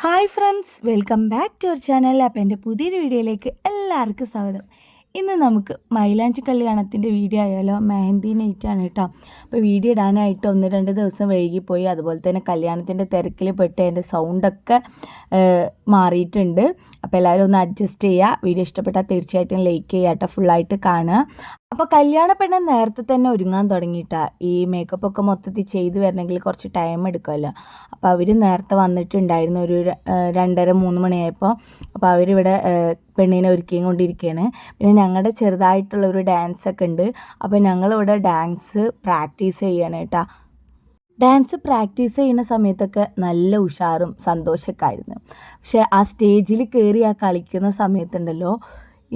Hi friends, welcome back to our channel. അപ്പോൾ എൻ്റെ പുതിയൊരു വീഡിയോയിലേക്ക് എല്ലാവർക്കും സ്വാഗതം. ഇന്ന് നമുക്ക് മൈലാഞ്ചി കല്യാണത്തിൻ്റെ വീഡിയോ ആയാലോ? മെഹന്തി നൈറ്റാണ് കേട്ടോ. അപ്പോൾ വീഡിയോ ഇടാനായിട്ട് 1-2 ദിവസം വൈകിപ്പോയി. അതുപോലെ തന്നെ കല്യാണത്തിൻ്റെ തിരക്കിൽ പെട്ട് എൻ്റെ സൗണ്ടൊക്കെ മാറിയിട്ടുണ്ട്. അപ്പോൾ എല്ലാവരും ഒന്ന് അഡ്ജസ്റ്റ് ചെയ്യുക. വീഡിയോ ഇഷ്ടപ്പെട്ടാൽ തീർച്ചയായിട്ടും ലൈക്ക് ചെയ്യുക കേട്ടോ, ഫുള്ളായിട്ട് കാണുക. അപ്പോൾ കല്യാണ പെണ്ണ് നേരത്തെ തന്നെ ഒരുങ്ങാൻ തുടങ്ങിയിട്ടാ. ഈ മേക്കപ്പ് ഒക്കെ മൊത്തത്തിൽ ചെയ്ത് വരണമെങ്കിൽ കുറച്ച് ടൈം എടുക്കുമല്ലോ. അപ്പോൾ അവർ നേരത്തെ വന്നിട്ടുണ്ടായിരുന്നു, ഒരു 2:30-3 മണിയായപ്പോൾ. അപ്പോൾ അവരിവിടെ പെണ്ണിനെ ഒരുക്കിയും കൊണ്ടിരിക്കുകയാണ്. പിന്നെ ഞങ്ങളുടെ ചെറുതായിട്ടുള്ള ഒരു ഡാൻസൊക്കെ ഉണ്ട്. അപ്പോൾ ഞങ്ങളിവിടെ ഡാൻസ് പ്രാക്ടീസ് ചെയ്യണം കേട്ടോ. ഡാൻസ് പ്രാക്ടീസ് ചെയ്യുന്ന സമയത്തൊക്കെ നല്ല ഉഷാറും സന്തോഷമൊക്കെ ആയിരുന്നു. പക്ഷേ ആ സ്റ്റേജിൽ കയറി ആ കളിക്കുന്ന സമയത്തുണ്ടല്ലോ,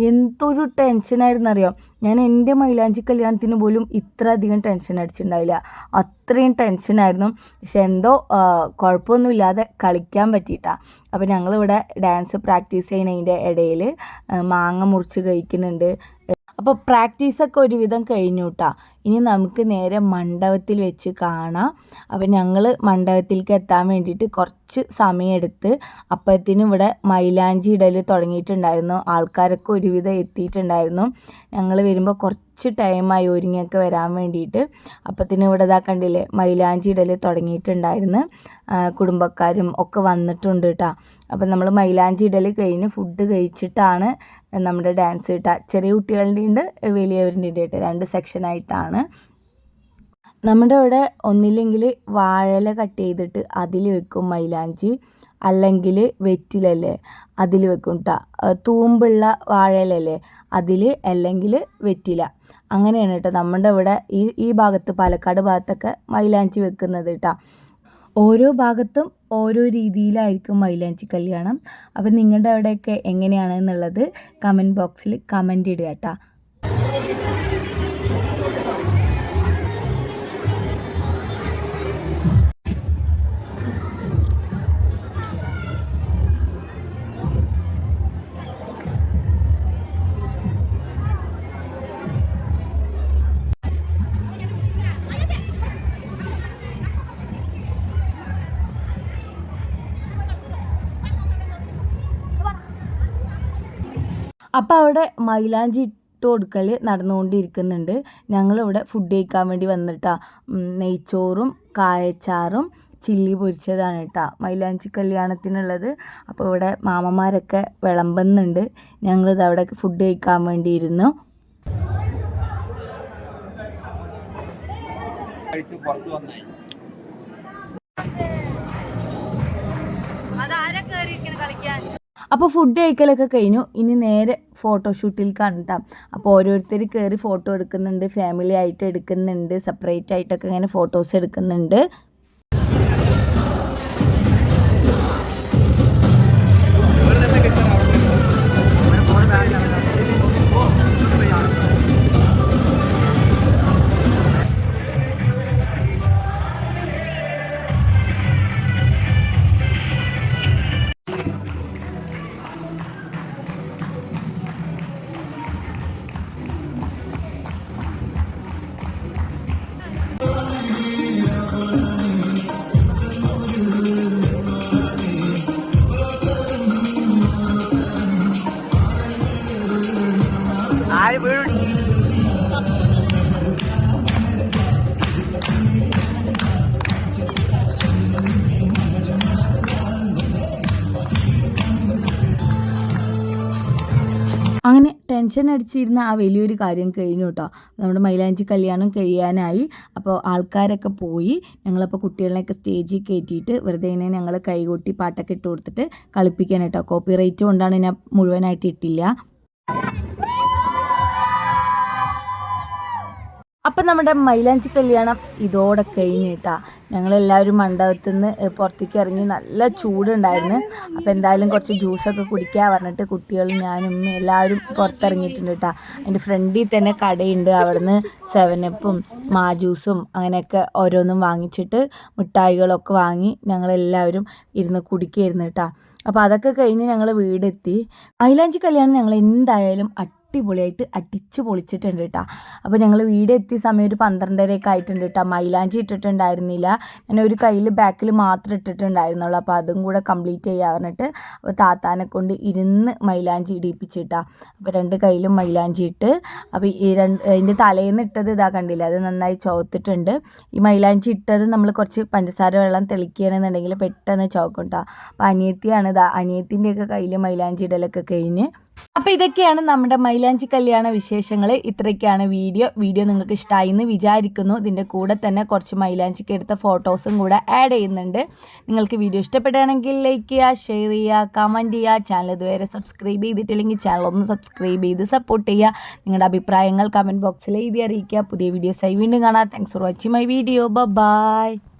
എന്തൊരു ടെൻഷനായിരുന്നു അറിയാം. ഞാൻ എൻ്റെ മൈലാഞ്ചി കല്യാണത്തിന് പോലും ഇത്ര അധികം ടെൻഷൻ അടിച്ചിട്ടുണ്ടാവില്ല. അത്രയും ടെൻഷനായിരുന്നു. പക്ഷെ എന്തോ കുഴപ്പമൊന്നുമില്ലാതെ കളിക്കാൻ പറ്റിയിട്ടാണ്. അപ്പോൾ ഞങ്ങളിവിടെ ഡാൻസ് പ്രാക്ടീസ് ചെയ്യുന്നതിൻ്റെ ഇടയിൽ മാങ്ങ മുറിച്ച് കഴിക്കുന്നുണ്ട്. അപ്പോൾ പ്രാക്ടീസൊക്കെ ഒരുവിധം കഴിഞ്ഞു കേട്ടോ. ഇനി നമുക്ക് നേരെ മണ്ഡപത്തിൽ വെച്ച് കാണാം. അപ്പോൾ ഞങ്ങൾ മണ്ഡപത്തിലേക്ക് എത്താൻ വേണ്ടിയിട്ട് കുറച്ച് സമയമെടുത്ത്. അപ്പോഴത്തേനും ഇവിടെ മൈലാഞ്ചി ഇടൽ തുടങ്ങിയിട്ടുണ്ടായിരുന്നു. ആൾക്കാരൊക്കെ ഒരുവിധം എത്തിയിട്ടുണ്ടായിരുന്നു. ഞങ്ങൾ വരുമ്പോൾ കുറച്ച് ടൈമായി ഒരുങ്ങിയൊക്കെ വരാൻ വേണ്ടിയിട്ട്. അപ്പോഴത്തേനും ഇവിടെ ഇതാ കണ്ടില്ലേ, മൈലാഞ്ചി ഇടൽ തുടങ്ങിയിട്ടുണ്ടായിരുന്നു. കുടുംബക്കാരും ഒക്കെ വന്നിട്ടുണ്ട് കേട്ടോ. അപ്പം നമ്മൾ മൈലാഞ്ചി ഇടൽ കഴിഞ്ഞ് ഫുഡ് കഴിച്ചിട്ടാണ് നമ്മുടെ ഡാൻസ് കിട്ടുക. ചെറിയ കുട്ടികളുടെ ഉണ്ട്, വലിയവരുടെ ഉണ്ട് കേട്ടോ. 2 സെക്ഷനായിട്ടാണ്. നമ്മുടെ ഇവിടെ ഒന്നില്ലെങ്കിൽ വാഴയില കട്ട് ചെയ്തിട്ട് അതിൽ വെക്കും മൈലാഞ്ചി, അല്ലെങ്കിൽ വെറ്റിലല്ലേ അതിൽ വെക്കും കേട്ടോ. തൂമ്പുള്ള വാഴയിലല്ലേ അതിൽ, അല്ലെങ്കിൽ വെറ്റില, അങ്ങനെയാണ് കേട്ടോ നമ്മുടെ ഇവിടെ ഈ ഭാഗത്ത്, പാലക്കാട് ഭാഗത്തൊക്കെ മൈലാഞ്ചി വെക്കുന്നത് കേട്ടോ. ഓരോ ഭാഗത്തും ഓരോ രീതിയിലായിരിക്കും മൈലാഞ്ചി കല്യാണം. അപ്പം നിങ്ങളുടെ അവിടെയൊക്കെ എങ്ങനെയാണെന്നുള്ളത് കമൻറ്റ് ബോക്സിൽ കമൻറ്റ് ഇടുക കേട്ടോ. അപ്പോൾ അവിടെ മൈലാഞ്ചി ഇട്ട് കൊടുക്കൽ നടന്നുകൊണ്ടിരിക്കുന്നുണ്ട്. ഞങ്ങളിവിടെ ഫുഡ് കഴിക്കാൻ വേണ്ടി വന്നിട്ടാ. നെയ്ച്ചോറും കായച്ചാറും ചില്ലി പൊരിച്ചതാണ് കേട്ടോ മൈലാഞ്ചി കല്യാണത്തിനുള്ളത്. അപ്പോൾ ഇവിടെ മാമന്മാരൊക്കെ വിളമ്പുന്നുണ്ട്. ഞങ്ങളിത് അവിടെ ഫുഡ് കഴിക്കാൻ വേണ്ടിയിരുന്നു. അപ്പോൾ ഫുഡ് കഴിക്കലൊക്കെ കഴിഞ്ഞു. ഇനി നേരെ ഫോട്ടോഷൂട്ടിൽ കണ്ടാം. അപ്പോൾ ഓരോരുത്തർ കയറി ഫോട്ടോ എടുക്കുന്നുണ്ട്, ഫാമിലി ആയിട്ട് എടുക്കുന്നുണ്ട്, സെപ്പറേറ്റ് ആയിട്ടൊക്കെ ഇങ്ങനെ ഫോട്ടോസ് എടുക്കുന്നുണ്ട്. അങ്ങനെ ടെൻഷൻ അടിച്ചിരുന്ന ആ വലിയൊരു കാര്യം കഴിഞ്ഞു കേട്ടോ. നമ്മുടെ മൈലാഞ്ചി കല്യാണം കഴിയാനായി. അപ്പോൾ ആൾക്കാരൊക്കെ പോയി. ഞങ്ങളപ്പോൾ കുട്ടികളെയൊക്കെ സ്റ്റേജിൽ കയറ്റിയിട്ട് വെറുതെ ഇങ്ങനെ ഞങ്ങൾ കൈകൊട്ടി പാട്ടൊക്കെ ഇട്ട് കൊടുത്തിട്ട് കളിപ്പിക്കാൻ കേട്ടോ. കോപ്പിറൈറ്റ് കൊണ്ടാണ് ഞാൻ മുഴുവനായിട്ട് ഇട്ടില്ല. അപ്പം നമ്മുടെ മൈലാഞ്ചി കല്യാണം ഇതോടെ കഴിഞ്ഞിട്ടാ. ഞങ്ങളെല്ലാവരും മണ്ഡപത്തിൽ നിന്ന് പുറത്തേക്ക് ഇറങ്ങി. നല്ല ചൂടുണ്ടായിരുന്നു. അപ്പോൾ എന്തായാലും കുറച്ച് ജ്യൂസൊക്കെ കുടിക്കാൻ പറഞ്ഞിട്ട് കുട്ടികളും ഞാനും എല്ലാവരും പുറത്തിറങ്ങിയിട്ടുണ്ട് കേട്ടോ. അതിൻ്റെ ഫ്രണ്ടിൽ തന്നെ കടയുണ്ട്. അവിടുന്ന് 7-അപ്പും മാജൂസും അങ്ങനെയൊക്കെ ഓരോന്നും വാങ്ങിച്ചിട്ട് മിഠായികളൊക്കെ വാങ്ങി ഞങ്ങളെല്ലാവരും ഇരുന്ന് കുടിക്കുകയായിരുന്നു കേട്ടോ. അപ്പോൾ അതൊക്കെ കഴിഞ്ഞ് ഞങ്ങൾ വീടെത്തി. മൈലാഞ്ചി കല്യാണം ഞങ്ങൾ എന്തായാലും അടിപൊളിയായിട്ട് അടിച്ച് പൊളിച്ചിട്ടുണ്ട് കേട്ടോ. അപ്പോൾ ഞങ്ങൾ വീട് എത്തിയ സമയം ഒരു 12:30 ആയിട്ടുണ്ട് കേട്ടോ. മൈലാഞ്ചി ഇട്ടിട്ടുണ്ടായിരുന്നില്ല, ഞാൻ ഒരു കയ്യിൽ ബാക്കിൽ മാത്രം ഇട്ടിട്ടുണ്ടായിരുന്നുള്ളൂ. അപ്പോൾ അതും കൂടെ കംപ്ലീറ്റ് ചെയ്യാൻ പറഞ്ഞിട്ട് അപ്പോൾ താത്താനെ കൊണ്ട് ഇരുന്ന് മൈലാഞ്ചി ഇടിപ്പിച്ചിട്ടാ. അപ്പോൾ 2 കയ്യിലും മൈലാഞ്ചി ഇട്ട്. അപ്പോൾ അതിൻ്റെ തലേന്ന് ഇട്ടത് ഇതാ കണ്ടില്ല, അത് നന്നായി ചുവത്തിട്ടുണ്ട്. ഈ മൈലാഞ്ചി ഇട്ടത് നമ്മൾ കുറച്ച് പഞ്ചസാര വെള്ളം തെളിക്കുകയാണെന്നുണ്ടെങ്കിൽ പെട്ടെന്ന് ചുവക്കും കേട്ടോ. അപ്പോൾ അനിയത്തിയാണ് ഇതാ, അനിയത്തിൻ്റെയൊക്കെ കയ്യിൽ മൈലാഞ്ചി ഇടലൊക്കെ കഴിഞ്ഞ്. അപ്പോൾ ഇതൊക്കെയാണ് നമ്മുടെ മൈലാഞ്ചി കല്യാണ വിശേഷങ്ങൾ. ഇത്രയൊക്കെയാണ് വീഡിയോ നിങ്ങൾക്ക് ഇഷ്ടമായി എന്ന് വിചാരിക്കുന്നു. ഇതിൻ്റെ കൂടെ തന്നെ കുറച്ച് മൈലാഞ്ചിക്ക് എടുത്ത ഫോട്ടോസും കൂടെ ആഡ് ചെയ്യുന്നുണ്ട്. നിങ്ങൾക്ക് വീഡിയോ ഇഷ്ടപ്പെടുകയാണെങ്കിൽ ലൈക്ക് ചെയ്യുക, ഷെയർ ചെയ്യുക, കമൻറ്റ് ചെയ്യുക. ചാനൽ ഇതുവരെ സബ്സ്ക്രൈബ് ചെയ്തിട്ടില്ലെങ്കിൽ ചാനൽ ഒന്ന് സബ്സ്ക്രൈബ് ചെയ്ത് സപ്പോർട്ട് ചെയ്യുക. നിങ്ങളുടെ അഭിപ്രായങ്ങൾ കമൻറ്റ് ബോക്സിൽ എഴുതി അറിയിക്കുക. പുതിയ വീഡിയോസായി വീണ്ടും കാണാം. Thanks for watching my video. By.